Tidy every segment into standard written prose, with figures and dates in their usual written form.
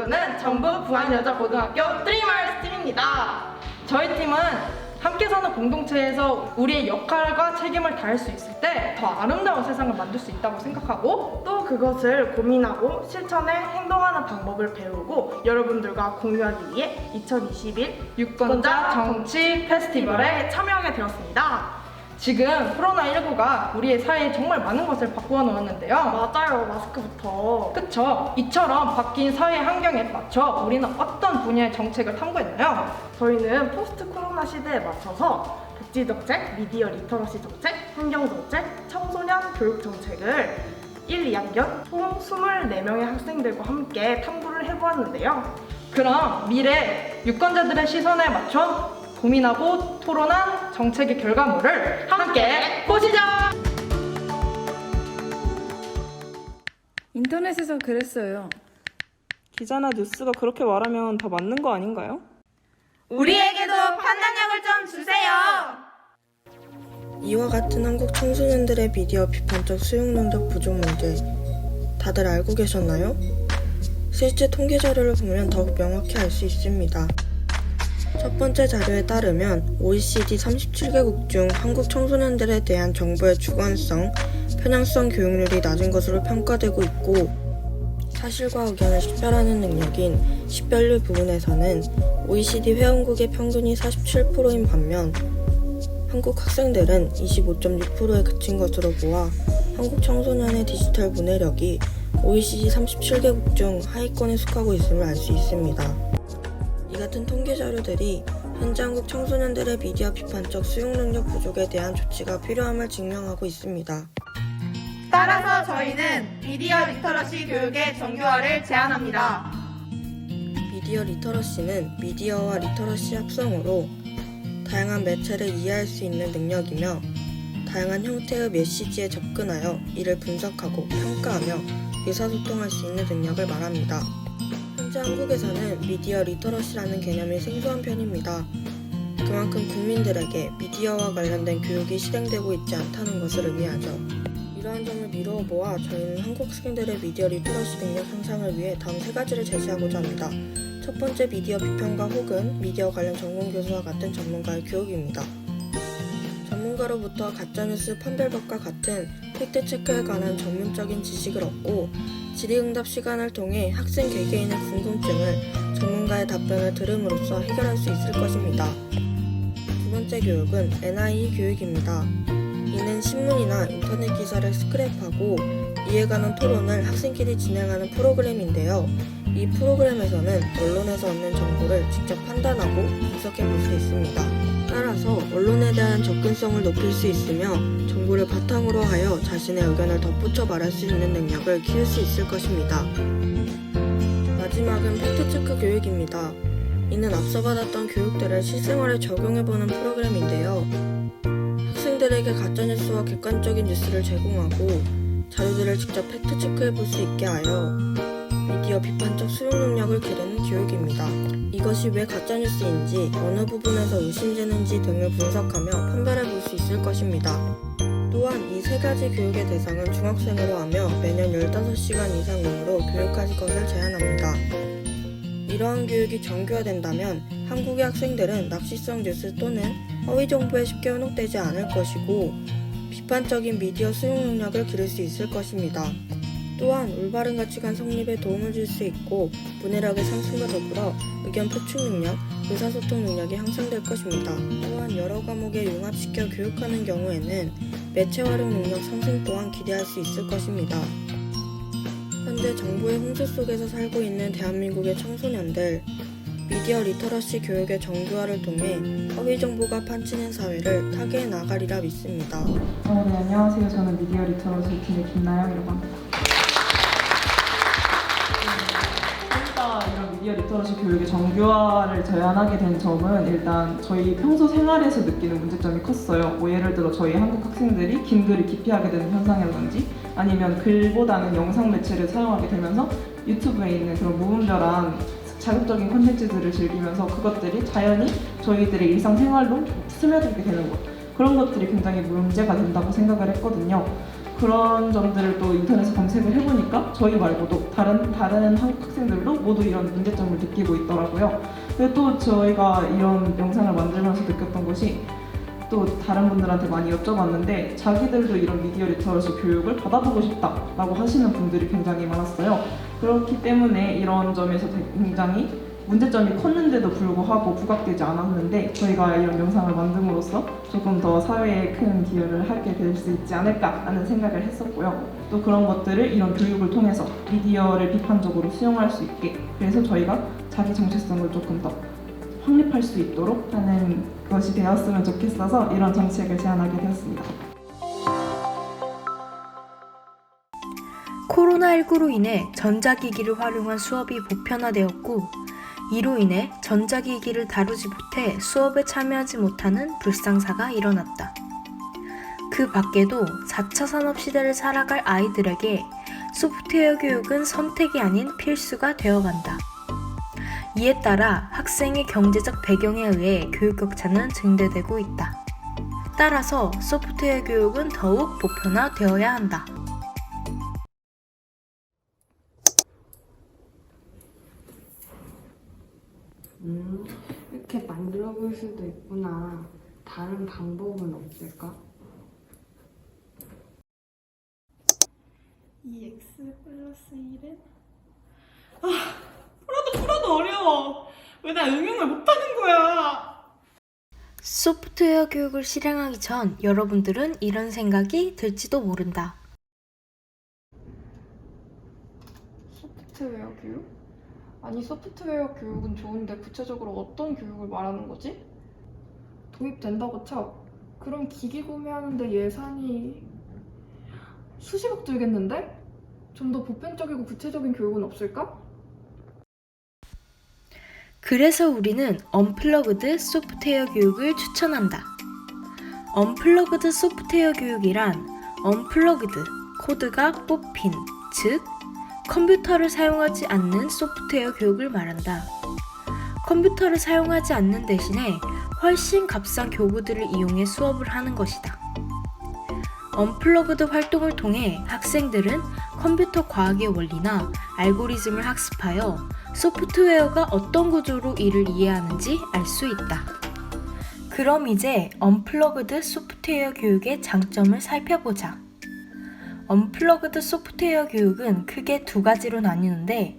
누구는 전북 부안여자고등학교 드림얼스 팀입니다. 저희 팀은 함께 사는 공동체에서 우리의 역할과 책임을 다할 수 있을 때 더 아름다운 세상을 만들 수 있다고 생각하고, 또 그것을 고민하고 실천해 행동하는 방법을 배우고 여러분들과 공유하기 위해 2021 유권자 정치 페스티벌에 참여하게 되었습니다. 지금 코로나19가 우리의 사회에 정말 많은 것을 바꾸어 놓았는데요. 맞아요, 마스크부터. 그쵸? 이처럼 바뀐 사회 환경에 맞춰 우리는 어떤 분야의 정책을 탐구했나요? 저희는 포스트 코로나 시대에 맞춰서 복지 정책, 미디어 리터러시 정책, 환경 정책, 청소년 교육 정책을 1, 2학년 총 24명의 학생들과 함께 탐구를 해보았는데요. 그럼 미래 유권자들의 시선에 맞춰 고민하고 토론한 정책의 결과물을 함께 보시죠! 인터넷에서 그랬어요. 기자나 뉴스가 그렇게 말하면 다 맞는 거 아닌가요? 우리에게도 판단력을 좀 주세요! 이와 같은 한국 청소년들의 미디어 비판적 수용 능력 부족 문제 다들 알고 계셨나요? 실제 통계 자료를 보면 더욱 명확히 알 수 있습니다. 첫 번째 자료에 따르면 OECD 37개국 중 한국 청소년들에 대한 정보의 주관성, 편향성 교육률이 낮은 것으로 평가되고 있고, 사실과 의견을 식별하는 능력인 식별률 부분에서는 OECD 회원국의 평균이 47%인 반면 한국 학생들은 25.6%에 그친 것으로 보아 한국 청소년의 디지털 문해력이 OECD 37개국 중 하위권에 속하고 있음을 알 수 있습니다. 이 같은 통계 자료들이 현재 한국 청소년들의 미디어 비판적 수용 능력 부족에 대한 조치가 필요함을 증명하고 있습니다. 따라서 저희는 미디어 리터러시 교육의 정교화를 제안합니다. 미디어 리터러시는 미디어와 리터러시 합성으로 다양한 매체를 이해할 수 있는 능력이며 다양한 형태의 메시지에 접근하여 이를 분석하고 평가하며 의사소통할 수 있는 능력을 말합니다. 현재 한국에서는 미디어 리터러시라는 개념이 생소한 편입니다. 그만큼 국민들에게 미디어와 관련된 교육이 실행되고 있지 않다는 것을 의미하죠. 이러한 점을 미루어 보아 저희는 한국 학생들의 미디어 리터러시 능력 향상을 위해 다음 3가지를 제시하고자 합니다. 첫 번째, 미디어 비평가 혹은 미디어 관련 전공 교수와 같은 전문가의 교육입니다. 전문가로부터 가짜뉴스 판별법과 같은 팩트체크에 관한 전문적인 지식을 얻고 질의응답 시간을 통해 학생 개개인의 궁금증을 전문가의 답변을 들음으로써 해결할 수 있을 것입니다. 두 번째 교육은 NIE 교육입니다. 이는 신문이나 인터넷 기사를 스크랩하고 이해가는 토론을 학생끼리 진행하는 프로그램인데요. 이 프로그램에서는 언론에서 얻는 정보를 직접 판단하고 분석해 볼 수 있습니다. 따라서 언론에 대한 접근성을 높일 수 있으며 정보를 바탕으로 하여 자신의 의견을 덧붙여 말할 수 있는 능력을 키울 수 있을 것입니다. 마지막은 팩트체크 교육입니다. 이는 앞서 받았던 교육들을 실생활에 적용해보는 프로그램인데요. 학생들에게 가짜뉴스와 객관적인 뉴스를 제공하고 자료들을 직접 팩트체크해볼 수 있게 하여 미디어 비판적 수용 능력을 기르는 교육입니다. 이것이 왜 가짜뉴스인지, 어느 부분에서 의심되는지 등을 분석하며 판별해볼 수 있을 것입니다. 또한 이 3가지 교육의 대상은 중학생으로 하며 매년 15시간 이상으로 교육할 것을 제안합니다. 이러한 교육이 정교화된다면 한국의 학생들은 납치성 뉴스 또는 허위 정보에 쉽게 현혹되지 않을 것이고 비판적인 미디어 수용 능력을 기를 수 있을 것입니다. 또한 올바른 가치관 성립에 도움을 줄 수 있고 문해력의 상승과 더불어 의견 표출 능력, 의사소통 능력이 향상될 것입니다. 또한 여러 과목에 융합시켜 교육하는 경우에는 매체 활용 능력 상승 또한 기대할 수 있을 것입니다. 현재 정보의 홍수 속에서 살고 있는 대한민국의 청소년들, 미디어 리터러시 교육의 정교화를 통해 허위 정보가 판치는 사회를 타개해 나가리라 믿습니다. 네, 안녕하세요. 저는 미디어 리터러시 팀의 김나영이라고 합니다. 저희가 이런 미디어 리터러시 교육의 정교화를 제안하게 된 점은 일단 저희 평소 생활에서 느끼는 문제점이 컸어요. 뭐 예를 들어 저희 한국 학생들이 긴 글을 기피하게 되는 현상이라든지 아니면 글보다는 영상 매체를 사용하게 되면서 유튜브에 있는 그런 무분별한 자극적인 콘텐츠들을 즐기면서 그것들이 자연히 저희들의 일상생활로 스며들게 되는 것, 그런 것들이 굉장히 문제가 된다고 생각을 했거든요. 그런 점들을 또 인터넷에 검색을 해보니까 저희 말고도 다른 한국 학생들도 모두 이런 문제점을 느끼고 있더라고요. 근데 또 저희가 이런 영상을 만들면서 느꼈던 것이 또 다른 분들한테 많이 여쭤봤는데 자기들도 이런 미디어 리터러시 교육을 받아보고 싶다라고 하시는 분들이 굉장히 많았어요. 그렇기 때문에 이런 점에서 굉장히 문제점이 컸는데도 불구하고 부각되지 않았는데 저희가 이런 영상을 만듦으로써 조금 더 사회에 큰 기여를 하게 될 수 있지 않을까라는 생각을 했었고요. 또 그런 것들을 이런 교육을 통해서 미디어를 비판적으로 수용할 수 있게, 그래서 저희가 자기 정체성을 조금 더 확립할 수 있도록 하는 것이 되었으면 좋겠어서 이런 정책을 제안하게 되었습니다. 코로나19로 인해 전자기기를 활용한 수업이 보편화되었고, 이로 인해 전자기기를 다루지 못해 수업에 참여하지 못하는 불상사가 일어났다. 그 밖에도 4차 산업시대를 살아갈 아이들에게 소프트웨어 교육은 선택이 아닌 필수가 되어간다. 이에 따라 학생의 경제적 배경에 의해 교육 격차는 증대되고 있다. 따라서 소프트웨어 교육은 더욱 보편화되어야 한다. 이렇게 만들어 볼 수도 있구나. 다른 방법은 없을까? 2x 플러스 1은? 풀어도 어려워. 왜 나 응용을 못하는 거야? 소프트웨어 교육을 실행하기 전 여러분들은 이런 생각이 들지도 모른다. 소프트웨어 교육? 아니 소프트웨어 교육은 좋은데 구체적으로 어떤 교육을 말하는 거지? 도입된다고 쳐. 그럼 기기 구매하는데 예산이 수십억 들겠는데? 좀 더 보편적이고 구체적인 교육은 없을까? 그래서 우리는 언플러그드 소프트웨어 교육을 추천한다. 언플러그드 소프트웨어 교육이란 언플러그드, 코드가 뽑힌, 즉 컴퓨터를 사용하지 않는 소프트웨어 교육을 말한다. 컴퓨터를 사용하지 않는 대신에 훨씬 값싼 교구들을 이용해 수업을 하는 것이다. 언플러그드 활동을 통해 학생들은 컴퓨터 과학의 원리나 알고리즘을 학습하여 소프트웨어가 어떤 구조로 이를 이해하는지 알 수 있다. 그럼 이제 언플러그드 소프트웨어 교육의 장점을 살펴보자. 언플러그드 소프트웨어 교육은 크게 두 가지로 나뉘는데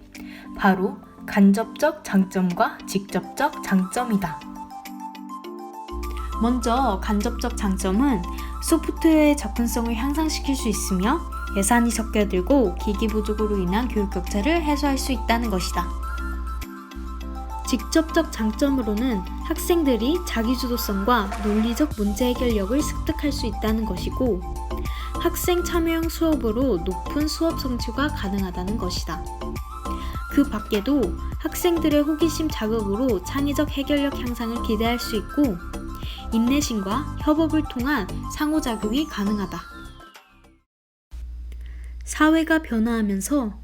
바로 간접적 장점과 직접적 장점이다. 먼저 간접적 장점은 소프트웨어의 접근성을 향상시킬 수 있으며 예산이 적게 들고 기기 부족으로 인한 교육 격차를 해소할 수 있다는 것이다. 직접적 장점으로는 학생들이 자기주도성과 논리적 문제 해결력을 습득할 수 있다는 것이고 학생 참여형 수업으로 높은 수업 성취가 가능하다는 것이다. 그 밖에도 학생들의 호기심 자극으로 창의적 해결력 향상을 기대할 수 있고 인내심과 협업을 통한 상호작용이 가능하다. 사회가 변화하면서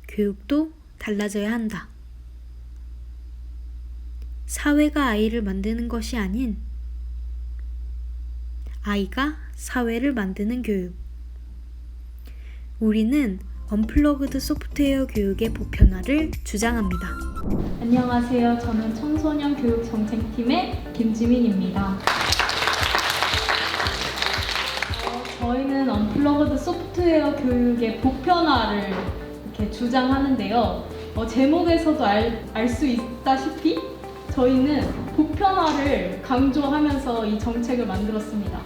교육도 달라져야 한다. 사회가 아이를 만드는 것이 아닌 아이가 사회를 만드는 교육. 우리는 언플러그드 소프트웨어 교육의 보편화를 주장합니다. 안녕하세요. 저는 청소년 교육 정책팀의 김지민입니다. 저희는 언플러그드 소프트웨어 교육의 보편화를 이렇게 주장하는데요. 제목에서도 알 수 있다시피 저희는 보편화를 강조하면서 이 정책을 만들었습니다.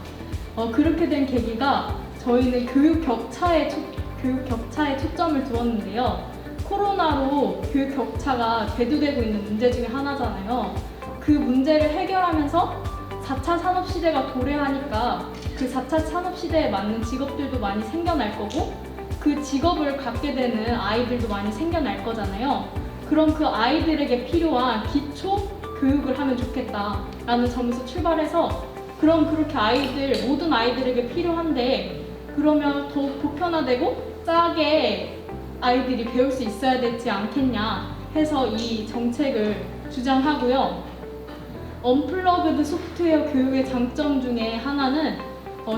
그렇게 된 계기가 저희는 교육 격차에 초점을 두었는데요. 코로나로 교육 격차가 대두되고 있는 문제 중에 하나잖아요. 그 문제를 해결하면서 4차 산업시대가 도래하니까 그 4차 산업시대에 맞는 직업들도 많이 생겨날 거고 그 직업을 갖게 되는 아이들도 많이 생겨날 거잖아요. 그럼 그 아이들에게 필요한 기초 교육을 하면 좋겠다라는 점에서 출발해서 그럼 그렇게 모든 아이들에게 필요한데 그러면 더욱 보편화되고 싸게 아이들이 배울 수 있어야 되지 않겠냐 해서 이 정책을 주장하고요. 언플러그드 소프트웨어 교육의 장점 중에 하나는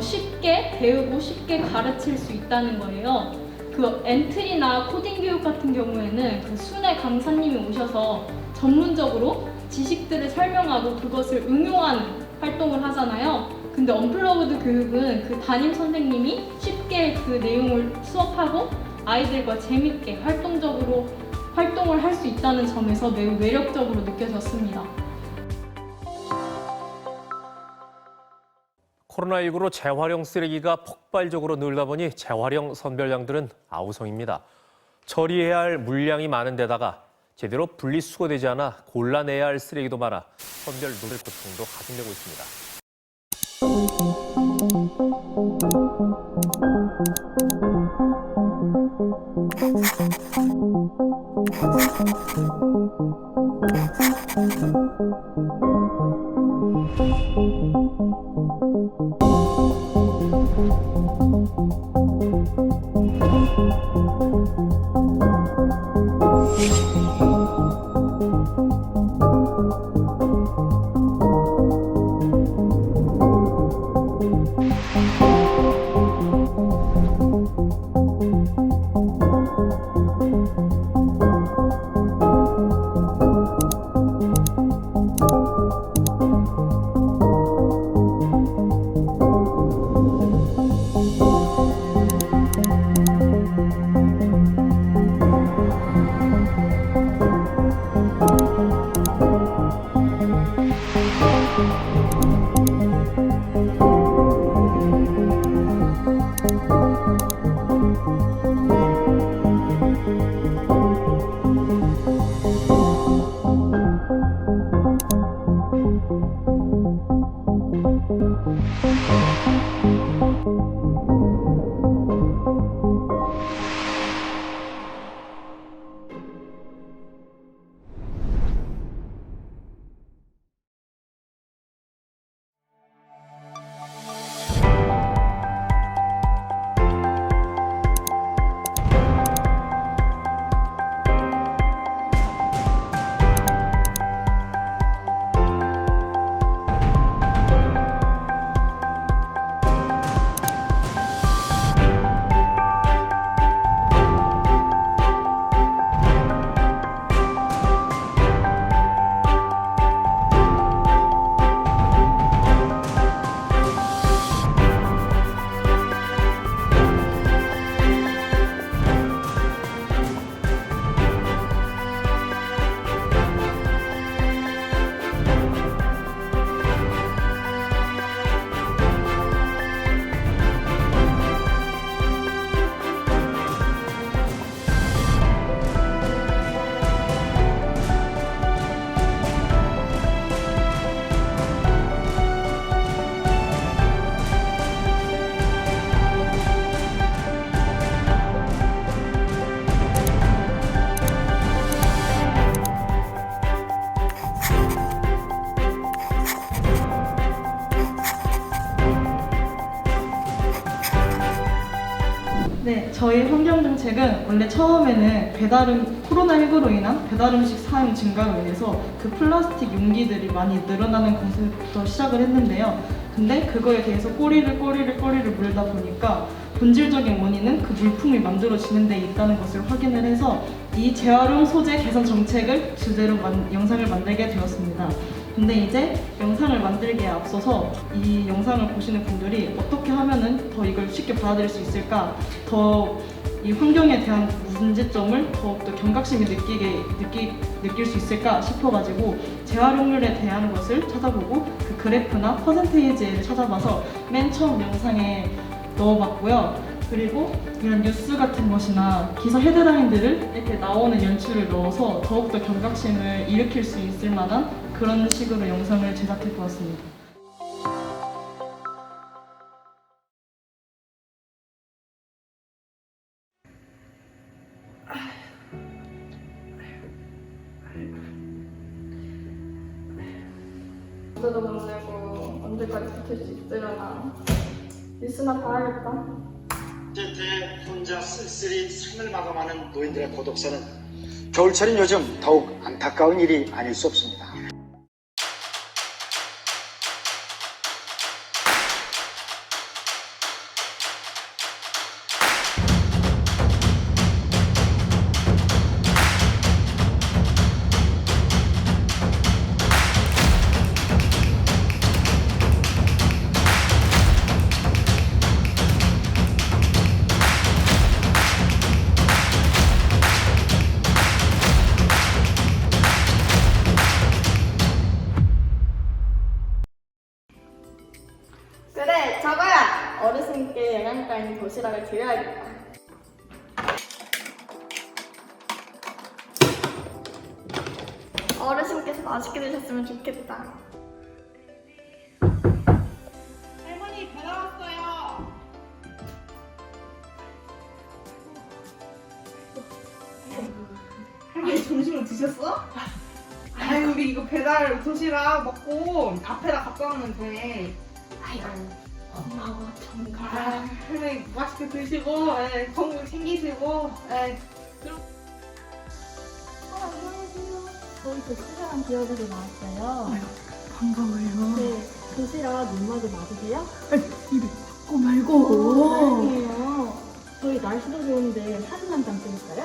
쉽게 배우고 쉽게 가르칠 수 있다는 거예요. 그 엔트리나 코딩 교육 같은 경우에는 그 순회 강사님이 오셔서 전문적으로 지식들을 설명하고 그것을 응용하는 활동을 하잖아요. 근데 언플러그드 교육은 그 담임 선생님이 쉽게 그 내용을 수업하고 아이들과 재밌게 활동적으로 활동을 할 수 있다는 점에서 매우 매력적으로 느껴졌습니다. 코로나19로 재활용 쓰레기가 폭발적으로 늘다 보니 재활용 선별량들은 아우성입니다. 처리해야 할 물량이 많은 데다가 제대로 분리수거되지 않아 골라내야 할 쓰레기도 많아 선별 노릴 고통도 가중되고 있습니다. 네, 저희 환경정책은 원래 처음에는 코로나19로 인한 배달음식 사용 증가로 인해서 그 플라스틱 용기들이 많이 늘어나는 것부터 시작을 했는데요. 근데 그거에 대해서 꼬리를 물다 보니까 본질적인 원인은 그 물품이 만들어지는 데 있다는 것을 확인을 해서 이 재활용 소재 개선 정책을 주제로 영상을 만들게 되었습니다. 근데 이제 영상을 만들기에 앞서서 이 영상을 보시는 분들이 어떻게 하면은 더 이걸 쉽게 받아들일 수 있을까, 더 이 환경에 대한 문제점을 더욱더 경각심이 느낄 수 있을까 싶어가지고 재활용률에 대한 것을 찾아보고 그 그래프나 퍼센테이지를 찾아봐서 맨 처음 영상에 넣어봤고요. 그리고 이런 뉴스 같은 것이나 기사 헤드라인들을 이렇게 나오는 연출을 넣어서 더욱더 경각심을 일으킬 수 있을 만한 그런 식으로 영상을 제작해 보았습니다. 저도 못 내고 언제까지 버틸 수 있으려나. 뉴스나 봐야겠다. 제때 혼자 쓸쓸히 삶을 마감하는 노인들의 고독사는 겨울철인 요즘 더욱 안타까운 일이 아닐 수 없습니다. 연락을 드려야겠다. 어르신께서 맛있게 드셨으면 좋겠다. 할머니 배달 왔어요. 할머니 점심을 드셨어? 아유 우리 이거 배달 도시락 먹고 앞에다 갖다 놓으면 돼. 아유 고마워 정말. 할머니 맛있게 드시고 건강 챙기시고. 저희 도시락한 기업에서 나왔어요. 반가워요. 네, 도시락 눈마저 맞으세요? 입에 받고 말고. 아니에요. 저희 날씨도 좋은데 사진 한 장 찍을까요?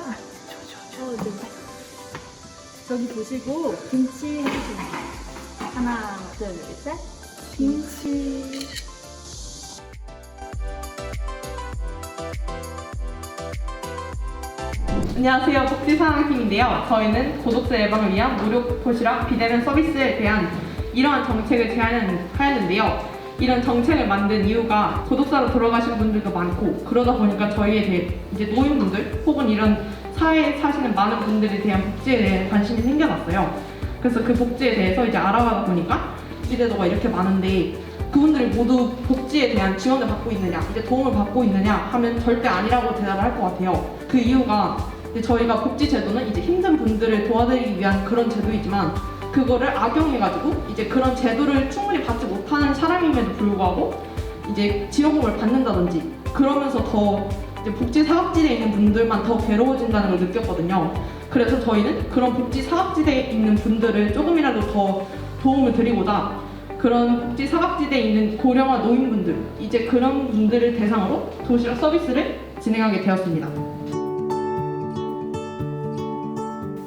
네. 여기 보시고 김치 해주세요. 하나, 둘, 셋. 김치. 안녕하세요. 복지사랑팀인데요. 저희는 고독세 예방을 위한 무료 도시락 비대면 서비스에 대한 이러한 정책을 제안하였는데요. 이런 정책을 만든 이유가 고독사로 돌아가신 분들도 많고 그러다 보니까 저희에 대해 이제 노인분들 혹은 이런 사회에 사시는 많은 분들에 대한 복지에 대해 관심이 생겨났어요. 그래서 그 복지에 대해서 이제 알아가다 보니까 복지제도가 이렇게 많은데 그분들이 모두 복지에 대한 지원을 받고 있느냐, 이제 도움을 받고 있느냐 하면 절대 아니라고 대답을 할 것 같아요. 그 이유가 이제 저희가 복지제도는 이제 힘든 분들을 도와드리기 위한 그런 제도이지만 그거를 악용해가지고 이제 그런 제도를 충분히 받지 못하는 사람임에도 불구하고 이제 지원금을 받는다든지 그러면서 더 이제 복지 사각지대에 있는 분들만 더 괴로워진다는 걸 느꼈거든요. 그래서 저희는 그런 복지 사각지대에 있는 분들을 조금이라도 더 도움을 드리고자 그런 복지 사각지대에 있는 고령화 노인분들 이제 그런 분들을 대상으로 도시락 서비스를 진행하게 되었습니다.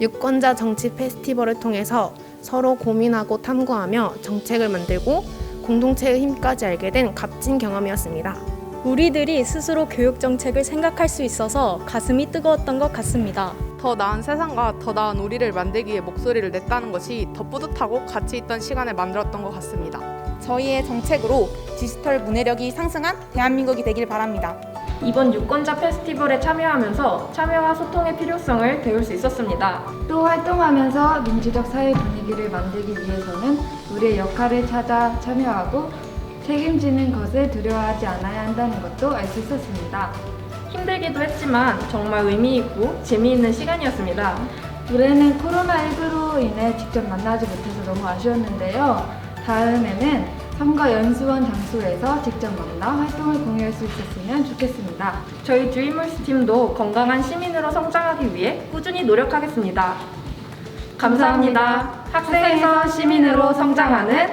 유권자 정치 페스티벌을 통해서 서로 고민하고 탐구하며 정책을 만들고 공동체의 힘까지 알게 된 값진 경험이었습니다. 우리들이 스스로 교육 정책을 생각할 수 있어서 가슴이 뜨거웠던 것 같습니다. 더 나은 세상과 더 나은 우리를 만들기 위해 목소리를 냈다는 것이 더 뿌듯하고 가치 있던 시간을 만들었던 것 같습니다. 저희의 정책으로 디지털 문해력이 상승한 대한민국이 되길 바랍니다. 이번 유권자 페스티벌에 참여하면서 참여와 소통의 필요성을 배울 수 있었습니다. 또 활동하면서 민주적 사회 분위기를 만들기 위해서는 우리의 역할을 찾아 참여하고 책임지는 것을 두려워하지 않아야 한다는 것도 알 수 있었습니다. 힘들기도 했지만 정말 의미 있고 재미있는 시간이었습니다. 올해는 코로나19로 인해 직접 만나지 못해서 너무 아쉬웠는데요. 다음에는 선거 연수원 장소에서 직접 만나 활동을 공유할 수 있었으면 좋겠습니다. 저희 드리머스 팀도 건강한 시민으로 성장하기 위해 꾸준히 노력하겠습니다. 감사합니다. 학생에서 시민으로 성장하는